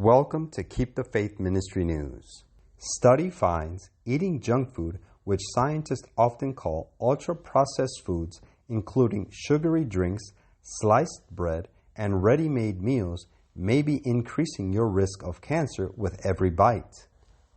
Welcome to Keep the Faith Ministry News. Study finds eating junk food, which scientists often call ultra-processed foods, including sugary drinks, sliced bread, and ready-made meals, may be increasing your risk of cancer with every bite.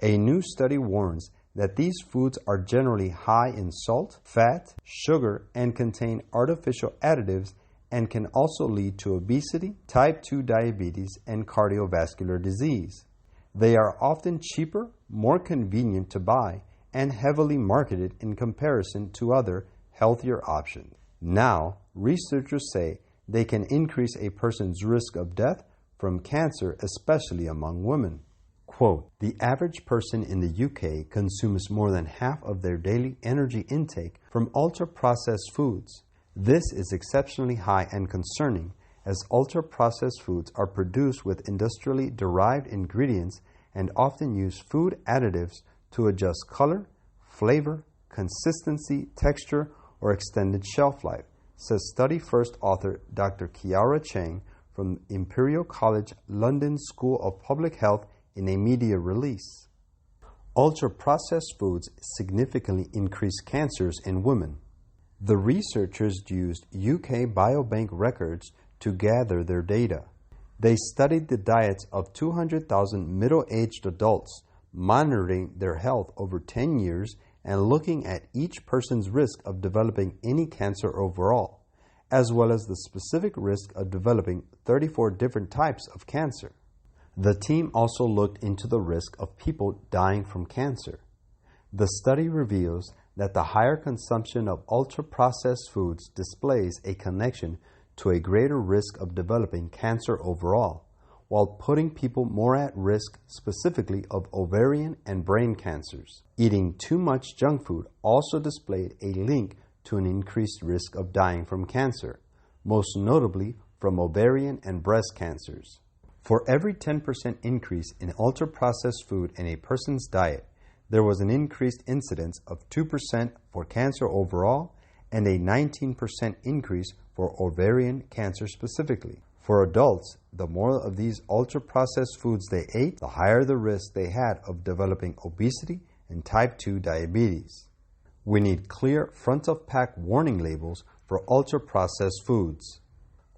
A new study warns that these foods are generally high in salt, fat, sugar, and contain artificial additives and can also lead to obesity, type 2 diabetes, and cardiovascular disease. They are often cheaper, more convenient to buy, and heavily marketed in comparison to other, healthier options. Now, researchers say they can increase a person's risk of death from cancer, especially among women. Quote, the average person in the UK consumes more than half of their daily energy intake from ultra-processed foods. This is exceptionally high and concerning, as ultra-processed foods are produced with industrially derived ingredients and often use food additives to adjust color, flavor, consistency, texture, or extended shelf life, says Study First author Dr. Kiara Chang from Imperial College London School of Public Health in a media release. Ultra-processed foods significantly increase cancers in women. The researchers used UK Biobank records to gather their data. They studied the diets of 200,000 middle-aged adults, monitoring their health over 10 years and looking at each person's risk of developing any cancer overall, as well as the specific risk of developing 34 different types of cancer. The team also looked into the risk of people dying from cancer. The study reveals that the higher consumption of ultra-processed foods displays a connection to a greater risk of developing cancer overall, while putting people more at risk specifically of ovarian and brain cancers. Eating too much junk food also displayed a link to an increased risk of dying from cancer, most notably from ovarian and breast cancers. For every 10% increase in ultra-processed food in a person's diet, there was an increased incidence of 2% for cancer overall and a 19% increase for ovarian cancer specifically. For adults, the more of these ultra-processed foods they ate, the higher the risk they had of developing obesity and type 2 diabetes. We need clear front-of-pack warning labels for ultra-processed foods.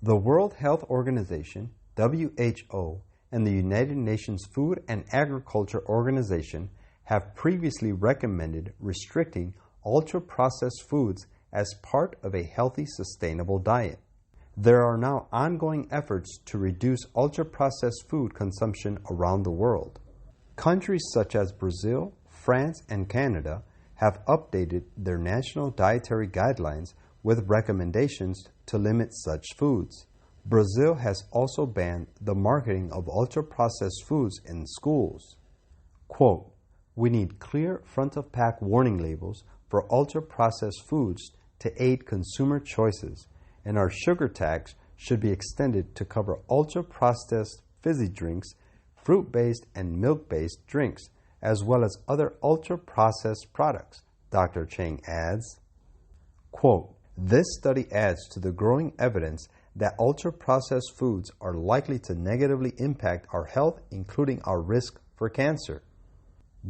The World Health Organization, WHO, and the United Nations Food and Agriculture Organization have previously recommended restricting ultra-processed foods as part of a healthy, sustainable diet. There are now ongoing efforts to reduce ultra-processed food consumption around the world. Countries such as Brazil, France, and Canada have updated their national dietary guidelines with recommendations to limit such foods. Brazil has also banned the marketing of ultra-processed foods in schools. Quote, we need clear front-of-pack warning labels for ultra-processed foods to aid consumer choices, and our sugar tax should be extended to cover ultra-processed fizzy drinks, fruit-based and milk-based drinks, as well as other ultra-processed products, Dr. Chang adds. Quote, this study adds to the growing evidence that ultra-processed foods are likely to negatively impact our health, including our risk for cancer.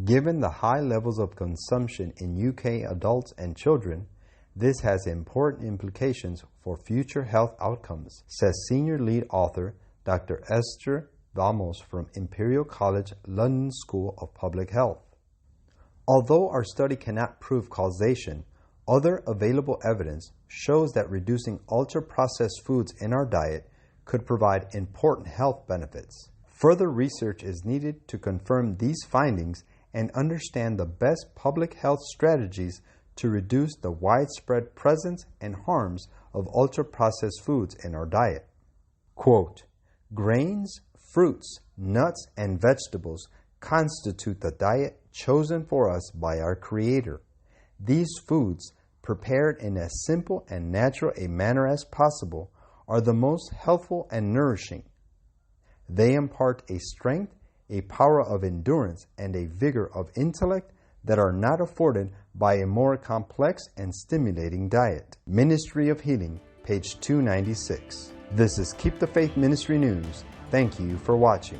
Given the high levels of consumption in UK adults and children, this has important implications for future health outcomes, says senior lead author Dr. Esther Vamos from Imperial College London School of Public Health. Although our study cannot prove causation, other available evidence shows that reducing ultra-processed foods in our diet could provide important health benefits. Further research is needed to confirm these findings and understand the best public health strategies to reduce the widespread presence and harms of ultra-processed foods in our diet. Quote, grains, fruits, nuts, and vegetables constitute the diet chosen for us by our Creator. These foods, prepared in as simple and natural a manner as possible, are the most healthful and nourishing. They impart a strength, a power of endurance, and a vigor of intellect that are not afforded by a more complex and stimulating diet. Ministry of Healing, page 296. This is Keep the Faith Ministry News. Thank you for watching.